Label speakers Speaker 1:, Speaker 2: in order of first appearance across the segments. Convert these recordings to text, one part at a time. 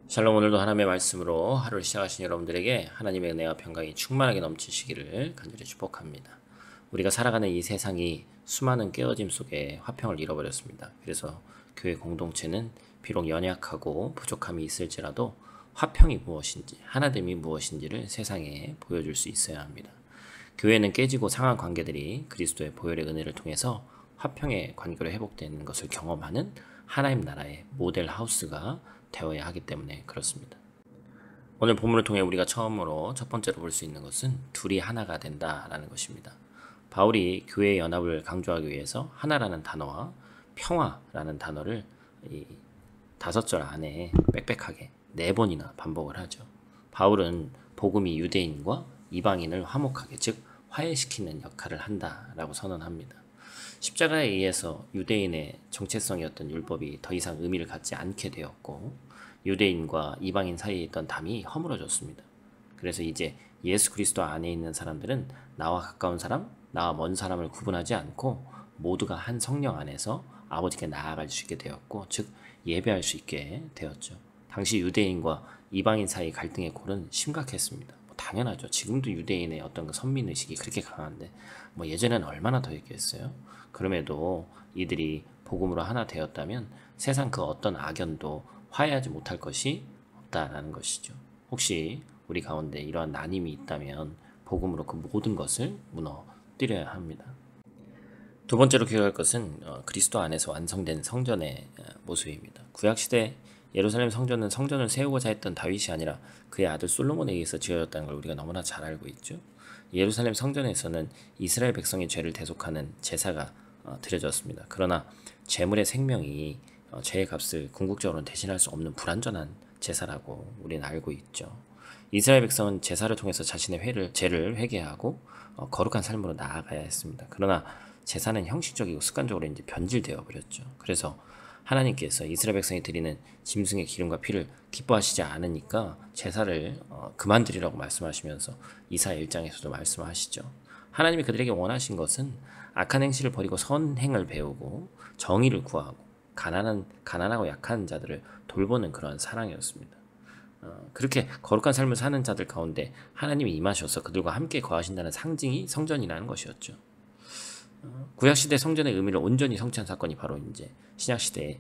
Speaker 1: 샬롬. 오늘도 하나님의 말씀으로 하루를 시작하신 여러분들에게 하나님의 은혜와 평강이 충만하게 넘치시기를 간절히 축복합니다. 우리가 살아가는 이 세상이 수많은 깨어짐 속에 화평을 잃어버렸습니다. 그래서 교회 공동체는 비록 연약하고 부족함이 있을지라도 화평이 무엇인지, 하나됨이 무엇인지를 세상에 보여줄 수 있어야 합니다. 교회는 깨지고 상한 관계들이 그리스도의 보혈의 은혜를 통해서 화평의 관계로 회복되는 것을 경험하는 하나님 나라의 모델 하우스가 되어야 하기 때문에 그렇습니다. 오늘 본문을 통해 우리가 처음으로 첫 번째로 볼 수 있는 것은 둘이 하나가 된다라는 것입니다. 바울이 교회의 연합을 강조하기 위해서 하나라는 단어와 평화라는 단어를 이 5절 안에 빽빽하게 4번이나 반복을 하죠. 바울은 복음이 유대인과 이방인을 화목하게, 즉 화해시키는 역할을 한다라고 선언합니다. 십자가에 의해서 유대인의 정체성이었던 율법이 더 이상 의미를 갖지 않게 되었고 유대인과 이방인 사이에 있던 담이 허물어졌습니다. 그래서 이제 예수 그리스도 안에 있는 사람들은 나와 가까운 사람, 나와 먼 사람을 구분하지 않고 모두가 한 성령 안에서 아버지께 나아갈 수 있게 되었고, 즉 예배할 수 있게 되었죠. 당시 유대인과 이방인 사이 갈등의 골은 심각했습니다. 당연하죠. 지금도 유대인의 어떤 그 선민의식이 그렇게 강한데 예전에는 얼마나 더 있겠어요. 그럼에도 이들이 복음으로 하나 되었다면 세상 그 어떤 악연도 화해하지 못할 것이 없다라는 것이죠. 혹시 우리 가운데 이러한 나님이 있다면 복음으로 그 모든 것을 무너뜨려야 합니다. 두 번째로 기억할 것은 그리스도 안에서 완성된 성전의 모습입니다. 구약시대 예루살렘 성전은 성전을 세우고자 했던 다윗이 아니라 그의 아들 솔로몬에 의해서 지어졌다는 걸 우리가 너무나 잘 알고 있죠. 예루살렘 성전에서는 이스라엘 백성의 죄를 대속하는 제사가 드려졌습니다. 그러나 제물의 생명이 죄의 값을 궁극적으로는 대신할 수 없는 불완전한 제사라고 우리는 알고 있죠. 이스라엘 백성은 제사를 통해서 자신의 죄를 회개하고 거룩한 삶으로 나아가야 했습니다. 그러나 제사는 형식적이고 습관적으로 이제 변질되어 버렸죠. 그래서 하나님께서 이스라엘 백성이 드리는 짐승의 기름과 피를 기뻐하시지 않으니까 제사를 그만 드리라고 말씀하시면서 이사야 1장에서도 말씀하시죠. 하나님이 그들에게 원하신 것은 악한 행실을 버리고 선행을 배우고 정의를 구하고 가난하고 약한 자들을 돌보는 그런 사랑이었습니다. 그렇게 거룩한 삶을 사는 자들 가운데 하나님이 임하셔서 그들과 함께 거하신다는 상징이 성전이라는 것이었죠. 구약시대 성전의 의미를 온전히 성취한 사건이 바로 이제 신약시대의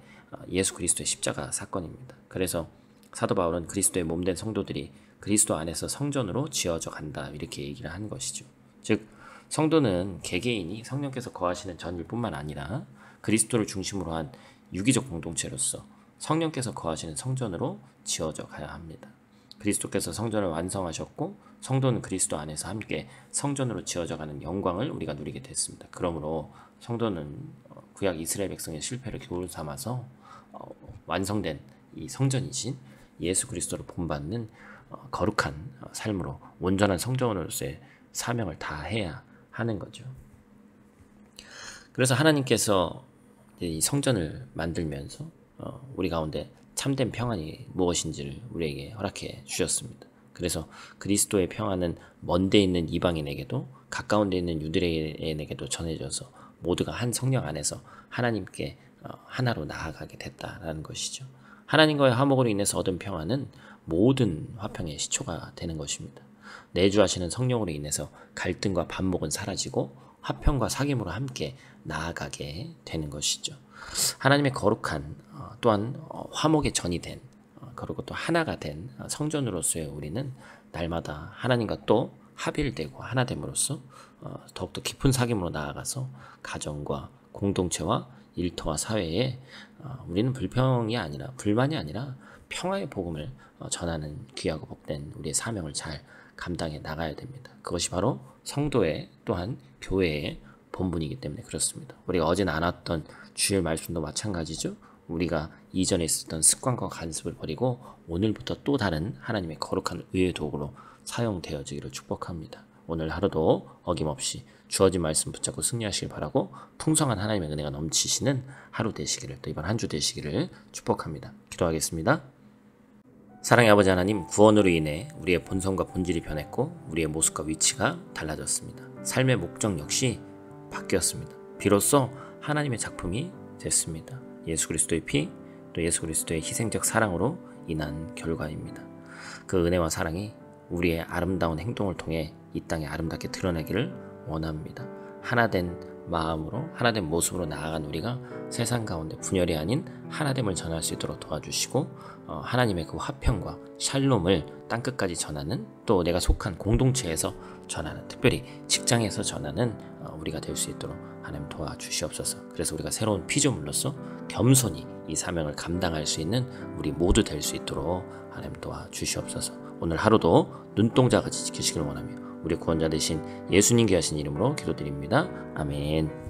Speaker 1: 예수 그리스도의 십자가 사건입니다. 그래서 사도 바울은 그리스도의 몸된 성도들이 그리스도 안에서 성전으로 지어져 간다, 이렇게 얘기를 하는 것이죠. 즉 성도는 개개인이 성령께서 거하시는 전일뿐만 아니라 그리스도를 중심으로 한 유기적 공동체로서 성령께서 거하시는 성전으로 지어져 가야 합니다. 그리스도께서 성전을 완성하셨고 성도는 그리스도 안에서 함께 성전으로 지어져가는 영광을 우리가 누리게 됐습니다. 그러므로 성도는 구약 이스라엘 백성의 실패를 교훈 삼아서 완성된 이 성전이신 예수 그리스도를 본받는 거룩한 삶으로 온전한 성전으로서의 사명을 다해야 하는 거죠. 그래서 하나님께서 이 성전을 만들면서 우리 가운데 참된 평안이 무엇인지를 우리에게 허락해 주셨습니다. 그래서 그리스도의 평안은 먼데 있는 이방인에게도 가까운 데 있는 유대인에게도 전해져서 모두가 한 성령 안에서 하나님께 하나로 나아가게 됐다라는 것이죠. 하나님과의 화목으로 인해서 얻은 평안은 모든 화평의 시초가 되는 것입니다. 내주하시는 성령으로 인해서 갈등과 반목은 사라지고 화평과 사귐으로 함께 나아가게 되는 것이죠. 하나님의 거룩한 또한 화목의 전이 된 그리고 또 하나가 된 성전으로서의 우리는 날마다 하나님과 또 합일되고 하나됨으로써 더욱더 깊은 사귐으로 나아가서 가정과 공동체와 일터와 사회에 우리는 불만이 아니라 평화의 복음을 전하는 귀하고 복된 우리의 사명을 잘 감당해 나가야 됩니다. 그것이 바로 성도의 또한 교회의 본분이기 때문에 그렇습니다. 우리가 어제 나눴던 주일 말씀도 마찬가지죠. 우리가 이전에 있었던 습관과 관습을 버리고 오늘부터 또 다른 하나님의 거룩한 의의 도구로 사용되어지기를 축복합니다. 오늘 하루도 어김없이 주어진 말씀 붙잡고 승리하시길 바라고 풍성한 하나님의 은혜가 넘치시는 하루 되시기를, 또 이번 한 주 되시기를 축복합니다. 기도하겠습니다. 사랑의 아버지 하나님, 구원으로 인해 우리의 본성과 본질이 변했고 우리의 모습과 위치가 달라졌습니다. 삶의 목적 역시 바뀌었습니다. 비로소 하나님의 작품이 됐습니다. 예수 그리스도의 피, 또 예수 그리스도의 희생적 사랑으로 인한 결과입니다. 그 은혜와 사랑이 우리의 아름다운 행동을 통해 이 땅에 아름답게 드러내기를 원합니다. 하나된 마음으로 하나된 모습으로 나아간 우리가 세상 가운데 분열이 아닌 하나됨을 전할 수 있도록 도와주시고 하나님의 그 화평과 샬롬을 땅끝까지 전하는, 또 내가 속한 공동체에서 전하는, 특별히 직장에서 전하는 우리가 될 수 있도록 하나님 도와주시옵소서. 그래서 우리가 새로운 피조물로서 겸손히 이 사명을 감당할 수 있는 우리 모두 될 수 있도록 하나님 도와주시옵소서. 오늘 하루도 눈동자같이 지키시길 원하며 우리 구원자 되신 예수님 귀하신 이름으로 기도드립니다. 아멘.